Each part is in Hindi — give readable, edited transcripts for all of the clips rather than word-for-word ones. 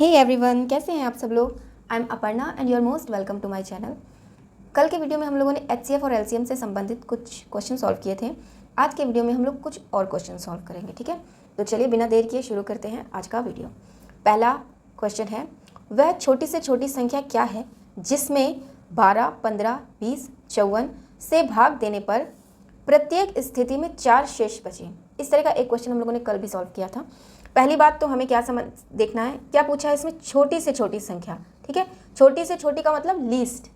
हे एवरीवन, कैसे हैं आप सब लोग। I am Aparna and you are most welcome to my channel. कल के वीडियो में हम लोगों ने एचसीएफ और एलसीएम से संबंधित कुछ क्वेश्चन सॉल्व किए थे। आज के वीडियो में हम लोग कुछ और क्वेश्चन सॉल्व करेंगे, ठीक है। तो चलिए बिना देर किए शुरू करते हैं आज का वीडियो। पहला क्वेश्चन है, वह छोटी से छोटी संख्या क्या है जिसमें 12, 15, 20, 54 से भाग देने पर प्रत्येक स्थिति में 4 शेष बचे। इस तरह का एक क्वेश्चन हम लोगों ने कल भी सॉल्व किया था। पहली बात तो हमें क्या देखना है, क्या पूछा है इसमें, छोटी से छोटी संख्या, ठीक है। छोटी से छोटी का मतलब लीस्ट,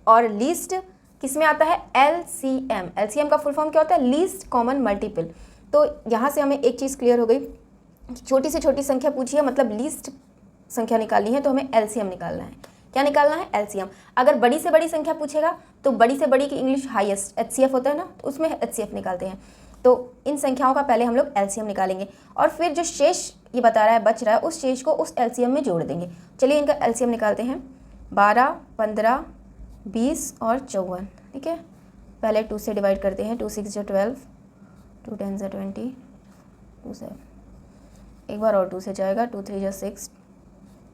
और लीस्ट किस में आता है, एलसीएम। एलसीएम का फुल फॉर्म क्या होता है, लीस्ट कॉमन मल्टीपल। तो यहाँ से हमें एक चीज़ क्लियर हो गई, छोटी से छोटी संख्या पूछी है मतलब लीस्ट संख्या निकालनी है, तो हमें एलसीएम निकालना है। क्या निकालना है, एलसीएम। अगर बड़ी से बड़ी संख्या पूछेगा तो बड़ी से बड़ी की इंग्लिश हाईएस्ट एचसीएफ होता है ना, तो उसमें एचसीएफ निकालते हैं। तो इन संख्याओं का पहले हम लोग एलसीएम निकालेंगे और फिर जो शेष ये बता रहा है बच रहा है उस शेष को उस एलसीएम में जोड़ देंगे। चलिए इनका एलसीएम निकालते हैं। 12, 15, 20 और 54, ठीक है। पहले 2 से डिवाइड करते हैं। 2 6 जो 12, 2 10 जो 20, 2 7 एक बार और 2 से जाएगा, 2 3 जो 6,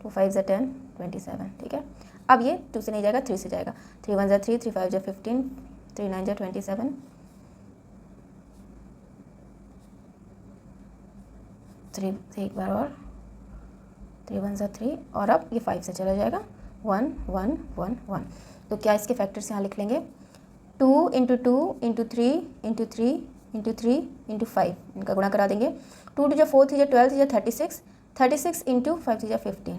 2 5 जो 10, 27, ठीक है। अब ये 2 से नहीं जाएगा, 3 से जाएगा। 3 1 जो 3, 3 5 जो 15, 3 9 जो 27, 3 एक बार और, 3 1 जो 3, और अब ये 5 से चला जाएगा, 1 1 1 1। तो क्या इसके फैक्टर्स यहाँ लिख लेंगे, 2 into 2 into 3 into 3 into 3 into 5, इनका गुणा करा देंगे। 2 2 जो 4 3 जो 12 3 जो 36, 36 इंटू 5 3 जो 15,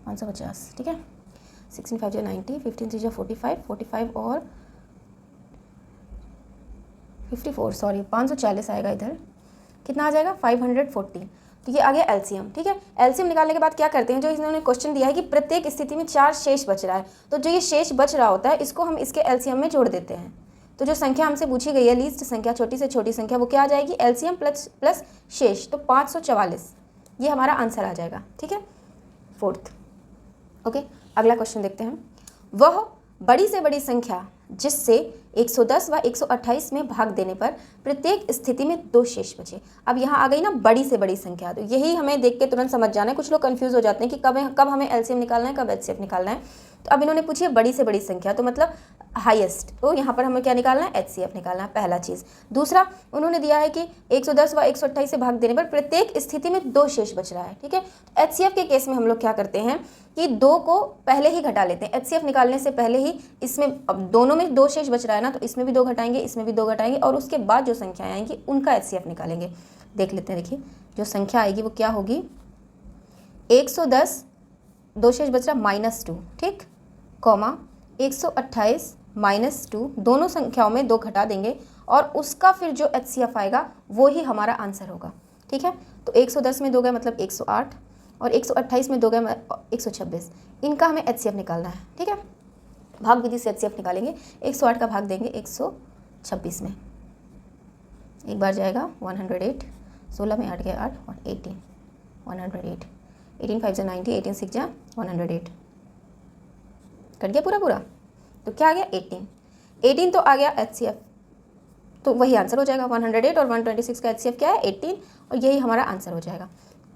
550, ठीक है। 16 5 जो 90, 15 3 जो 45, 45 और 54, सॉरी 540 आएगा इधर। कितना आ जाएगा, 540। तो ये आ गया एलसीएम, ठीक है। एलसीएम निकालने के बाद क्या करते हैं, जो इन्होंने क्वेश्चन दिया है कि प्रत्येक स्थिति में 4 शेष बच रहा है, तो जो ये शेष बच रहा होता है इसको हम इसके एलसीएम में जोड़ देते हैं। तो जो संख्या हमसे पूछी गई है लीस्ट संख्या, छोटी से छोटी संख्या, वो क्या आ जाएगी, एलसीएम प्लस शेष, तो 544 ये हमारा आंसर आ जाएगा, ठीक है, 4th। ओके, अगला क्वेश्चन देखते हैं। वह बड़ी से बड़ी संख्या जिससे 110 व 128 में भाग देने पर प्रत्येक स्थिति में 2 शेष बचे। अब यहाँ आ गई ना बड़ी से बड़ी संख्या, तो यही हमें देख के तुरंत समझ जाना है। कुछ लोग कंफ्यूज हो जाते हैं कि कब हमें एलसीएम निकालना है, कब एचसीएफ निकालना है। तो अब इन्होंने पूछी है बड़ी से बड़ी संख्या, तो मतलब हाईएस्ट, तो यहाँ पर हमें क्या निकालना है, एचसीएफ निकालना है, पहला चीज़। दूसरा उन्होंने दिया है कि 110 व 128 से भाग देने पर प्रत्येक स्थिति में 2 शेष बच रहा है, ठीक है। तो एचसीएफ के केस में हम लोग क्या करते हैं कि 2 को पहले ही घटा लेते हैं। एचसीएफ निकालने से पहले ही इसमें, अब दोनों में 2 शेष बच रहा है ना, तो इसमें भी 2 घटाएंगे, इसमें भी 2 घटाएंगे, और उसके बाद जो संख्याएं आएंगी उनका एचसीएफ निकालेंगे। देख लेते हैं, देखिए जो संख्या आएगी वो क्या होगी, 110 2 शेष बच रहा -2, ठीक, कॉमा 128 -2, दोनों संख्याओं में 2 घटा देंगे और उसका फिर जो एचसीएफ आएगा वो ही हमारा आंसर होगा, ठीक है। तो 110 में 2 गए मतलब 108, और 128 में 2 गए 126, इनका हमें एचसीएफ निकालना है, ठीक है। भाग विधि से एचसीएफ निकालेंगे। 108 का भाग देंगे 126 में, एक बार जाएगा 108, 16 में 8 गया 8, 18, 108, 18 5 जा 90, 18 6 जा 108, कट गया पूरा। तो क्या आ गया, 18 तो आ गया एचसीएफ, तो वही आंसर हो जाएगा। 108 और 126 का एचसीएफ क्या है, 18, और यही हमारा आंसर हो जाएगा।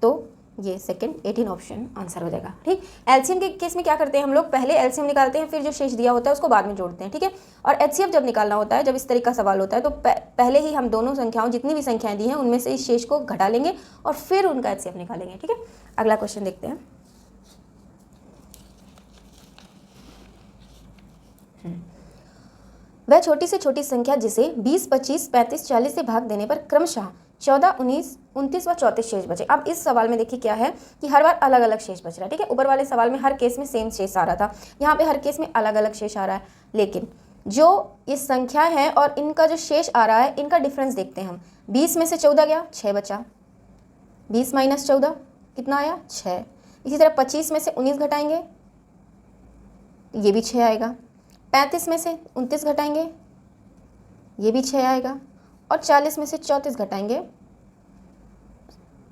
तो ये सेकंड 18 ऑप्शन आंसर हो जाएगा, ठीक। एलसीएम के केस में क्या करते हैं हम लोग, पहले एलसीएम निकालते हैं, फिर जो शेष दिया होता है उसको बाद में जोड़ते हैं, ठीक है। और एचसीएफ जब निकालना होता है, जब इस तरीके का सवाल होता है, तो पहले ही हम दोनों संख्याओं, जितनी भी संख्याएं दी हैं उनमें से इस शेष को घटा लेंगे और फिर उनका एचसीएफ निकालेंगे, ठीक है। अगला क्वेश्चन देखते हैं। वह छोटी से छोटी संख्या जिसे 20, 25, 35, 40 से भाग देने पर क्रमशः 14, 19, 29 व 34 शेष बचे। अब इस सवाल में देखिए क्या है कि हर बार अलग अलग शेष बच रहा है, ठीक है। ऊपर वाले सवाल में हर केस में सेम शेष आ रहा था, यहाँ पे हर केस में अलग अलग शेष आ रहा है। लेकिन जो ये संख्या है और इनका जो शेष आ रहा है, इनका डिफरेंस देखते हैं हम। 20 में से 14 गया, 6 बचा, 20 - 14 कितना आया, 6। इसी तरह 25 में से 19 घटाएंगे, ये भी 6 आएगा। 35 में से 29 घटाएंगे, ये भी 6 आएगा, और 40 में से 34 घटाएंगे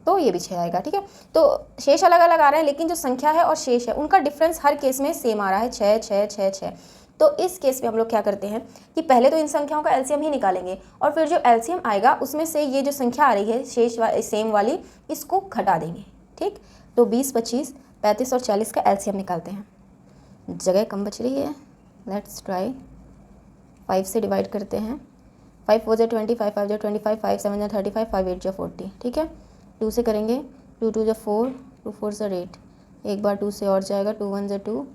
तो ये भी 6 आएगा, ठीक है। तो शेष अलग अलग आ रहे हैं, लेकिन जो संख्या है और शेष है उनका डिफरेंस हर केस में सेम आ रहा है, 6 6 6 6। तो इस केस में हम लोग क्या करते हैं कि पहले तो इन संख्याओं का एलसीएम ही निकालेंगे और फिर जो एलसीएम आएगा उसमें से ये जो संख्या आ रही है शेष सेम वाली, इसको घटा देंगे। ठीक, तो 20, 25, 35 और 40 का एलसीएम निकालते हैं। जगह कम बच रही है, लेट्स ट्राई। 5 से डिवाइड करते हैं। 5 4 20, 5 5 25, 5 7 35, 5 8 40। ठीक है, 2 से करेंगे। 2 2 4, 2 4 8, एक बार 2 से और जाएगा। 2 1 2,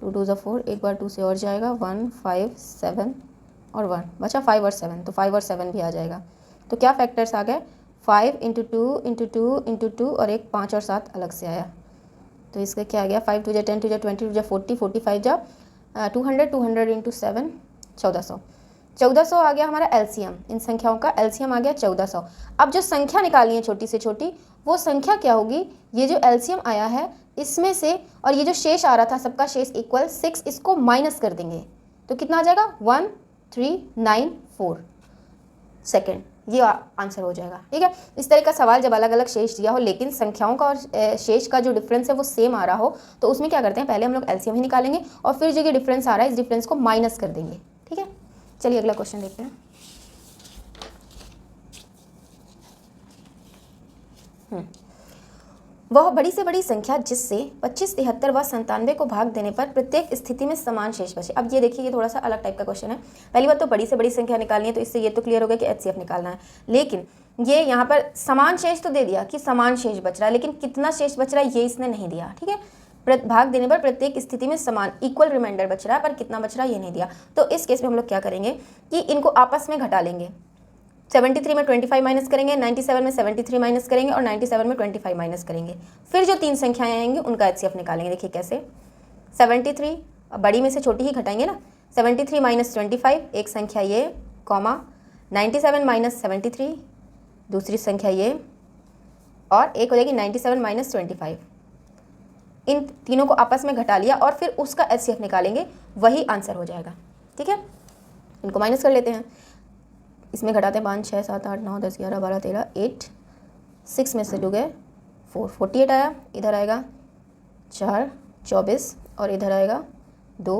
2 2 4, एक बार 2 से और जाएगा। 1 5 7 और 1 बचा 5 और 7, तो 5 और 7 भी आ जाएगा। तो क्या फैक्टर्स आ गए, 5 × 2 × 2 × 2 और एक 5 और 7 अलग से आया। तो इसका क्या आ गया, 5 2 10 2 20 2 40, 45 जा 200, 200 × 7 1400। 1400 आ गया हमारा एलसीएम। इन संख्याओं का एलसीएम आ गया 1400। अब जो संख्या निकालनी है छोटी से छोटी, वो संख्या क्या होगी, ये जो एलसीएम आया है इसमें से और ये जो शेष आ रहा था सबका शेष इक्वल 6, इसको माइनस कर देंगे तो कितना आ जाएगा 1394 सेकेंड। ये आंसर हो जाएगा। ठीक है, इस तरह का सवाल जब अलग अलग शेष दिया हो लेकिन संख्याओं का और शेष का जो डिफरेंस है वो सेम आ रहा हो, तो उसमें क्या करते हैं, पहले हम लोग एलसीएम ही निकालेंगे और फिर जो ये डिफरेंस आ रहा है इस डिफरेंस को माइनस कर देंगे। ठीक है, चलिए अगला क्वेश्चन देखते हैं। वह बड़ी से बड़ी संख्या जिससे 25, 73 व 97 को भाग देने पर प्रत्येक स्थिति में समान शेष बचे। अब ये देखिए, ये थोड़ा सा अलग टाइप का क्वेश्चन है। पहली बात तो बड़ी से बड़ी संख्या निकालनी है, तो इससे ये तो क्लियर हो गया कि एचसीएफ निकालना है, लेकिन ये यहाँ पर समान शेष तो दे दिया कि समान शेष बच रहा है, लेकिन कितना शेष बच रहा है ये इसने नहीं दिया। ठीक है, भाग देने पर प्रत्येक स्थिति में समान इक्वल रिमाइंडर बच रहा है, पर कितना बच रहा है ये नहीं दिया। तो इस केस में हम लोग क्या करेंगे कि इनको आपस में घटा लेंगे। 73 में 25 माइनस करेंगे, 97 में 73 माइनस करेंगे और 97 में 25 माइनस करेंगे। फिर जो 3 संख्याएं आएंगी उनका एचसीएफ निकालेंगे। देखिए कैसे, 73 बड़ी में से छोटी ही घटाएंगे ना, 73 माइनस 25 एक संख्या ये, कॉमा 97 माइनस 73 दूसरी संख्या ये, और एक हो जाएगी 97 माइनस 25। इन तीनों को आपस में घटा लिया और फिर उसका एचसीएफ निकालेंगे, वही आंसर हो जाएगा। ठीक है, इनको माइनस कर लेते हैं। इसमें घटाते हैं 5 6 7 8 9 10 11 12 13 8, 6 में से 2 गए 4, 48 आया। इधर आएगा 4 24 और इधर आएगा 2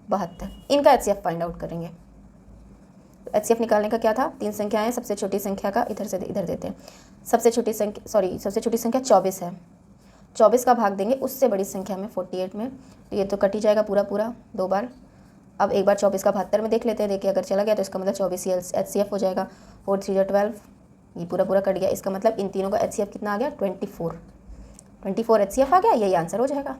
72। इनका एचसीएफ फाइंड आउट करेंगे। एचसीएफ निकालने का क्या था, 3 संख्याएं हैं, सबसे छोटी संख्या का इधर से इधर देते हैं। सबसे छोटी संख्या 24 है, 24 का भाग देंगे उससे बड़ी संख्या में 48 में, तो ये तो कट ही जाएगा पूरा पूरा 2 बार। अब एक बार 24 का 72 में देख लेते हैं। देखिए अगर चला गया तो इसका मतलब 24 ही एचसीएफ हो जाएगा। 4 3 12, ये पूरा पूरा कट गया। इसका मतलब इन तीनों का एचसीएफ कितना आ गया, 24 एचसीएफ आ गया, यही आंसर हो जाएगा।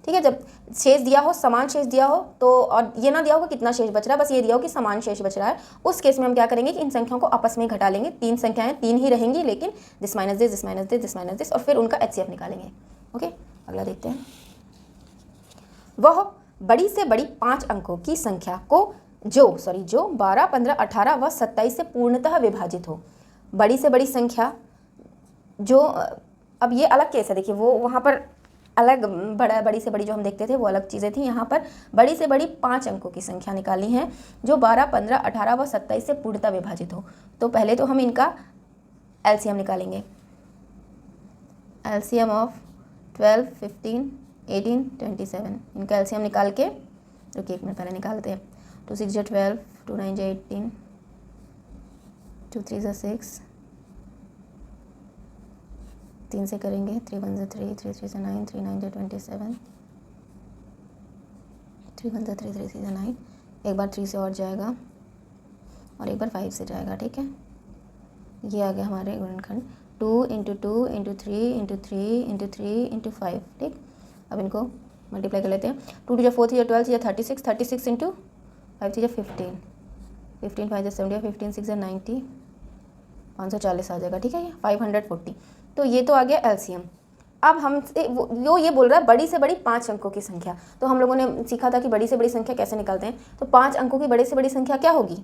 ठीक है, जब शेष दिया हो, समान शेष दिया हो तो, और ये ना दिया हो कि कितना शेष बच रहा है, बस ये दिया हो कि समान शेष बच रहा है, उस केस में हम क्या करेंगे कि इन संख्याओं को आपस में घटा लेंगे। 3 संख्याएं 3 ही रहेंगी, लेकिन this minus this, this minus this, this minus this, और फिर उनका एचसीएफ निकालेंगे। ओके, अगला देखते हैं। वह बड़ी से बड़ी 5 अंकों की संख्या को जो 12, 15, 18 व 27 से पूर्णतः विभाजित हो। बड़ी से बड़ी संख्या जो, अब ये अलग केस है। देखिए वो वहाँ पर अलग बड़ी से बड़ी जो हम देखते थे वो अलग चीज़ें थी। यहाँ पर बड़ी से बड़ी 5 अंकों की संख्या निकालनी है जो 12, 15, 18 व 27 से पूर्णतः विभाजित हो। तो पहले तो हम इनका एलसीएम निकालेंगे। एलसीएम ऑफ 12, 15, 18, 27, इनका एलसीएम निकाल के, रुकिए एक मिनट पहले निकालते हैं। 2 6 12, 2 9 18, 2 3 6, 3 से करेंगे, 3 1 3, 3 3 9, 3 9 27, 3 1 3, 3 3 9, एक बार 3 से और जाएगा और एक बार 5 से जाएगा। ठीक है, ये आ गया हमारे गुणनखंड 2 × 2 × 3 × 3 × 3 × 5। ठीक, अब इनको मल्टीप्लाई कर लेते हैं। 2 2 4 3 12 3 36, 36 × 5 3 15, 15 5 70, 15 6 90, 540 आ जाएगा। ठीक है, ये 540। तो ये तो आ गया एलसीएम। अब हमसे जो ये बोल रहा है बड़ी से बड़ी 5 अंकों की संख्या, तो हम लोगों ने सीखा था कि बड़ी से बड़ी संख्या कैसे निकालते हैं। तो 5 अंकों की बड़ी से बड़ी संख्या क्या होगी,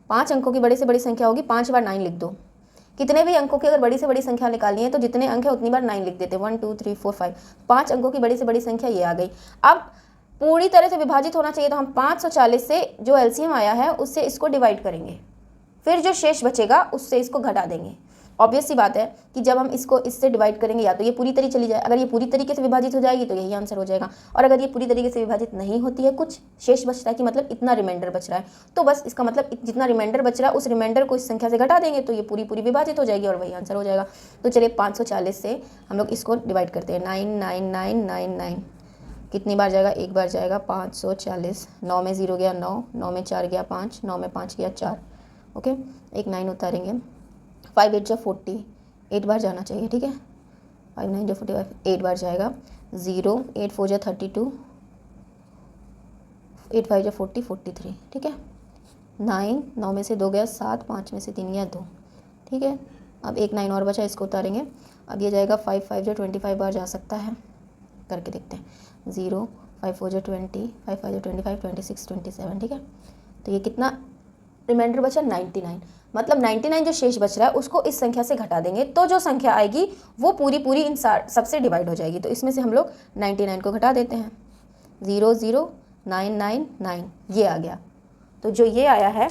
5 अंकों की बड़ी से बड़ी संख्या होगी, 5 बार 9 लिख दो। कितने भी अंकों की अगर बड़ी से बड़ी संख्या निकालनी है तो जितने अंक है उतनी बार 9 लिख देते हैं। 1 2 3 4 5, 5 अंकों की बड़ी से बड़ी संख्या ये आ गई। अब पूरी तरह से विभाजित होना चाहिए, तो हम 540 से जो एलसीएम आया है उससे इसको डिवाइड करेंगे, फिर जो शेष बचेगा उससे इसको घटा देंगे। ऑब्वियस सी बात है कि जब हम इसको इससे डिवाइड करेंगे या तो ये पूरी तरीके चली जाए, अगर ये पूरी तरीके से विभाजित हो जाएगी तो यही आंसर हो जाएगा, और अगर ये पूरी तरीके से विभाजित नहीं होती है, कुछ शेष बच रहा है कि मतलब इतना रिमाइंडर बच रहा है, तो बस इसका मतलब जितना रिमाइंडर बच रहा है उस रिमाइंडर को इस संख्या से घटा देंगे तो ये पूरी पूरी विभाजित हो जाएगी और वही आंसर हो जाएगा। तो चलिए 540 से हम लोग इसको डिवाइड करते हैं। 99999 कितनी बार जाएगा, एक बार जाएगा। 540, 9 में 0 गया 9, 9 में 4 गया 5, 9 में 5 गया 4। ओके, एक 9 उतारेंगे। 5 8 जा 40, 8 बार जाना चाहिए, ठीक है। 5 9 जा 45, 8 बार जाएगा। 0 8 4 जा 32, 8 5 जा 40, 43, ठीक है। 9 9 में से 2 गया 7, 5 में से 3 गया 2, ठीक है। अब एक 9 और बचा, इसको उतारेंगे। अब ये जाएगा 5 5 जा 25 बार जा सकता है, करके देखते हैं। 0 5 4 जा 20, 5 5 जा 25, 26 27, ठीक है। तो ये कितना रिमाइंडर बचा, 99। मतलब 99 जो शेष बच रहा है उसको इस संख्या से घटा देंगे तो जो संख्या आएगी वो पूरी पूरी इन सबसे डिवाइड हो जाएगी। तो इसमें से हम लोग 99 को घटा देते हैं। 0 0 9 9 9 ये आ गया। तो जो ये आया है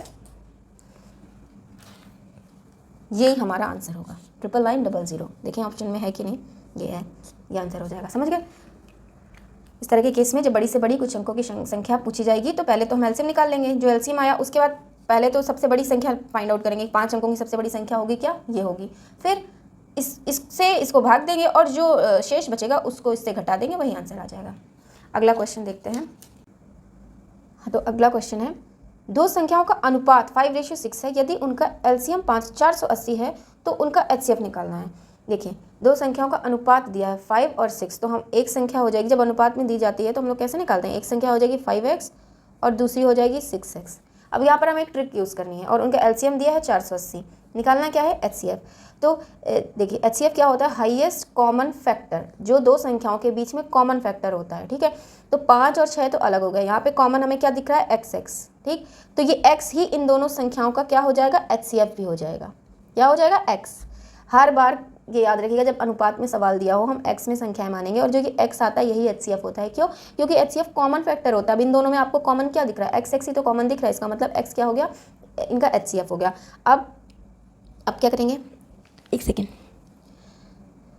यही हमारा आंसर होगा। 99900 देखिए ऑप्शन में है कि नहीं, ये है, ये आंसर हो जाएगा। समझ गए। इस तरह के केस में जब बड़ी से बड़ी कुछ अंकों की संख्या पूछी जाएगी तो पहले तो हम एलसीएम निकाल लेंगे। जो एलसीएम आया उसके बाद पहले तो सबसे बड़ी संख्या फाइंड आउट करेंगे। 5 अंकों की सबसे बड़ी संख्या होगी क्या, ये होगी। फिर इससे इसको भाग देंगे और जो शेष बचेगा उसको इससे घटा देंगे, वही आंसर आ जाएगा। अगला क्वेश्चन देखते हैं। हाँ, तो अगला क्वेश्चन है, दो संख्याओं का अनुपात 5:6 है। यदि उनका एलसीएम 480 है तो उनका एचसीएफ निकालना है। देखिए दो संख्याओं का अनुपात दिया है 5 और 6, तो हम एक संख्या हो जाएगी, जब अनुपात में दी जाती है तो हम लोग कैसे निकालते हैं, एक संख्या हो जाएगी 5x और दूसरी हो जाएगी 6x। अब यहाँ पर हमें एक ट्रिक यूज़ करनी है और उनका एलसीएम दिया है 480, निकालना क्या है, एचसीएफ। तो देखिए एचसीएफ क्या होता है, हाईएस्ट कॉमन फैक्टर, जो दो संख्याओं के बीच में कॉमन फैक्टर होता है, ठीक है। तो 5 और 6 तो अलग हो गए, यहाँ पे कॉमन हमें क्या दिख रहा है, xx, ठीक। तो ये x ही इन दोनों संख्याओं का क्या हो जाएगा, एचसीएफ भी हो जाएगा। क्या हो जाएगा, x। हर बार ये याद रखिएगा जब अनुपात में सवाल दिया हो हम x में संख्याएं मानेंगे और जो कि x आता है यही एचसीएफ होता है। क्यों, क्योंकि एचसीएफ कॉमन फैक्टर होता है। अब इन दोनों में आपको कॉमन क्या दिख रहा है, x ही तो कॉमन दिख रहा है, इसका मतलब x क्या हो गया, इनका एचसीएफ हो गया। अब क्या करेंगे, एक सेकेंड।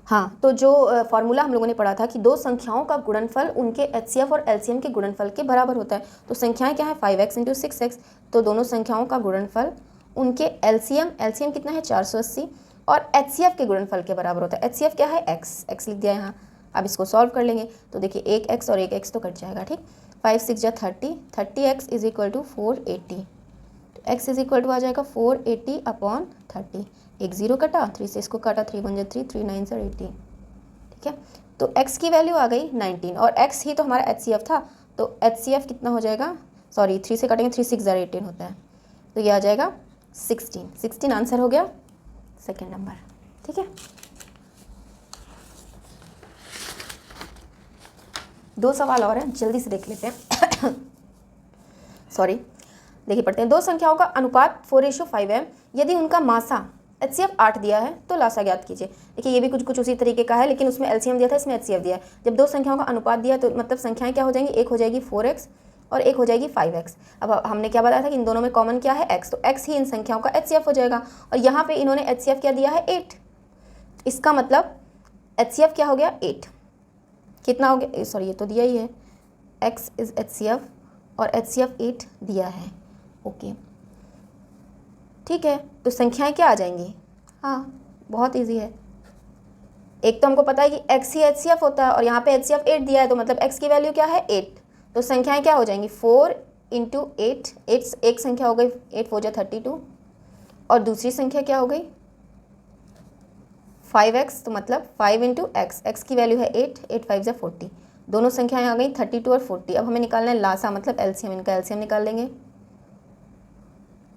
हाँ, तो जो फॉर्मूला हम लोगों ने पढ़ा था कि दो संख्याओं का गुणनफल उनके एचसीएफ और एलसीएम के गुणनफल के बराबर होता है। तो संख्याएं क्या है, 5x × 6x, तो दोनों संख्याओं का गुणनफल उनके एलसीएम कितना है 480 और एचसीएफ के गुणनफल के बराबर होता है। एचसीएफ क्या है, x लिख दिया यहाँ। अब इसको सॉल्व कर लेंगे तो देखिए एक x और एक x तो कट जाएगा, ठीक। 5 6 जा 30, 30x = 480, तो x आ जाएगा 480/30। एक 0 कटा, 3 से इसको काटा, 3 1 जा 3, 3 9 जा 18, ठीक है। तो x की वैल्यू आ गई 19 और x ही तो हमारा एचसीएफ था। तो एचसीएफ कितना हो जाएगा, सॉरी 3 से काटेंगे, 3 6 जा 18 होता है, तो ये आ जाएगा 16 आंसर हो गया सेकेंड नंबर, ठीक है। दो सवाल और हैं, जल्दी से देख लेते हैं। सॉरी, देखिए पढ़ते हैं। दो संख्याओं का अनुपात 4:5 है। यदि उनका मासा एचसीएफ 8 दिया है तो लासा ज्ञात कीजिए। देखिए ये भी कुछ उसी तरीके का है, लेकिन उसमें एलसीएम दिया था, इसमें एचसीएफ दिया है। जब दो संख्याओं का अनुपात दिया तो मतलब संख्याएं क्या हो जाएंगी, एक हो जाएगी 4x और एक हो जाएगी 5x। अब हमने क्या बताया था कि इन दोनों में कॉमन क्या है, x, तो x ही इन संख्याओं का एचसीएफ हो जाएगा। और यहाँ पे इन्होंने एचसीएफ क्या दिया है, 8। इसका मतलब एचसीएफ क्या हो गया, 8। कितना हो गया, सॉरी ये तो दिया ही है, x इज एचसीएफ और एचसीएफ 8 दिया है। ओके ठीक है, तो संख्याएं क्या आ जाएंगी, हाँ बहुत इजी है। एक तो हमको पता है कि x ही एचसीएफ होता है और यहाँ पे एचसीएफ 8 दिया है, तो मतलब x की वैल्यू क्या है, 8। तो संख्याएं क्या हो जाएंगी, 4 × 8, एक संख्या हो गई 8 4 जा 32 और दूसरी संख्या क्या हो गई 5x, तो मतलब 5 × x, x की वैल्यू है 8, 8 5 जा 40, दोनों संख्याएं आ गई 32 और 40। अब हमें निकालना है लासा मतलब एलसीएम, इनका एलसीएम निकाल लेंगे।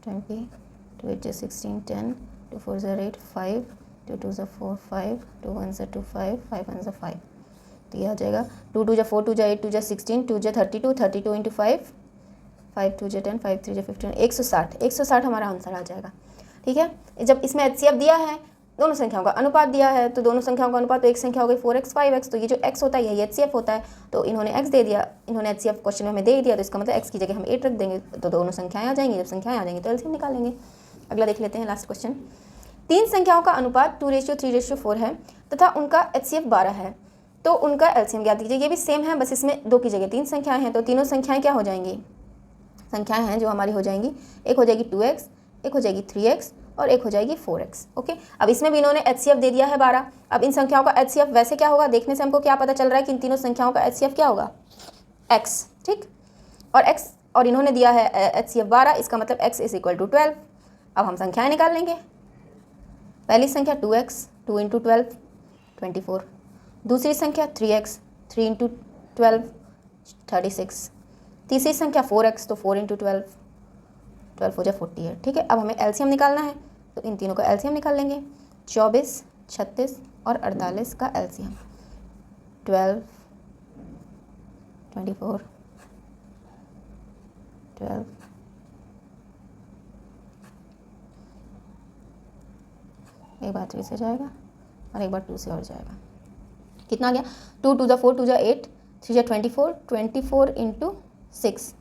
20 2 8 जा 16, 10 2 4 जा 8, 5 2 2 जा 4, 5 2 1 जा 2, 5 5 1 जा 5, तो ये आ जाएगा 2 2 जा 4, 2 जा 8, 2 जा 16, 2 जा 32, 32 × 5, 5 2 जा 10, 5 3 जा 15, 160 हमारा आंसर आ जाएगा, ठीक है। जब इसमें एचसीएफ दिया है, दोनों संख्याओं का अनुपात दिया है, तो दोनों संख्याओं का अनुपात, तो एक संख्या हो गई 4x 5x, तो ये जो x होता है यही एचसीएफ होता है। तो इन्होंने x दे दिया, इन्होंने एचसीएफ क्वेश्चन में हमें दे दिया, तो इसका मतलब x की जगह हम 8 रख देंगे, तो दोनों संख्याएं आ जाएंगी। जब संख्याएं आ जाएंगी तो एलसीएम निकालेंगे। अगला देख लेते हैं लास्ट क्वेश्चन। तीन संख्याओं का अनुपात 2:3:4 है तथा उनका HCF 12 है, तो उनका LCM ज्ञात कीजिए। ये भी सेम है, बस इसमें 2 की जगह 3 संख्याएं हैं, तो तीनों संख्याएं क्या हो जाएंगी, संख्याएं हैं जो हमारी हो जाएंगी, एक हो जाएगी 2x, एक हो जाएगी 3x और एक हो जाएगी 4x। ओके, अब इसमें भी इन्होंने HCF दे दिया है 12। अब इन संख्याओं का HCF वैसे क्या होगा, देखने से हमको क्या पता चल रहा है कि इन तीनों संख्याओं का HCF क्या होगा, x, ठीक, और x, और इन्होंने दिया है HCF 12, इसका मतलब x इज इक्वल टू 12। अब हम संख्याएं निकाल लेंगे। पहली संख्या 2x, 2 × 12 24, दूसरी संख्या 3x, 3 × 12 36, तीसरी संख्या 4x, तो 4 × 12 12 हो जाए 48। ठीक है, अब हमें LCM निकालना है, तो इन तीनों का LCM निकाल लेंगे। 24, 36 और 48 का LCM 12, 24, 12, एक बार 3 से जाएगा और एक बार 2 से और जाएगा। कितना आ गया, 2 × 4 2 × 8, 3 × 24, 24 × 6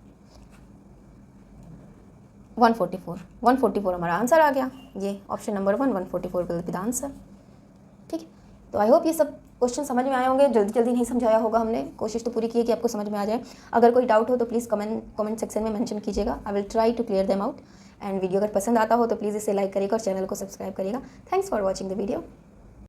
144, 144 हमारा आंसर आ गया। ये option number 1 144 will be the answer. ठीक है, तो आई होप ये सब क्वेश्चन समझ में आए होंगे। जल्दी जल्दी नहीं समझाया होगा हमने, कोशिश तो पूरी की है कि आपको समझ में आ जाए। अगर कोई डाउट हो तो प्लीज़ कमेंट सेक्शन में मेंशन कीजिएगा, I will try to clear them out. And video अगर पसंद आता हो तो प्लीज़ इसे लाइक करिएगा और चैनल को सब्सक्राइब करिएगा। Thanks for watching the video.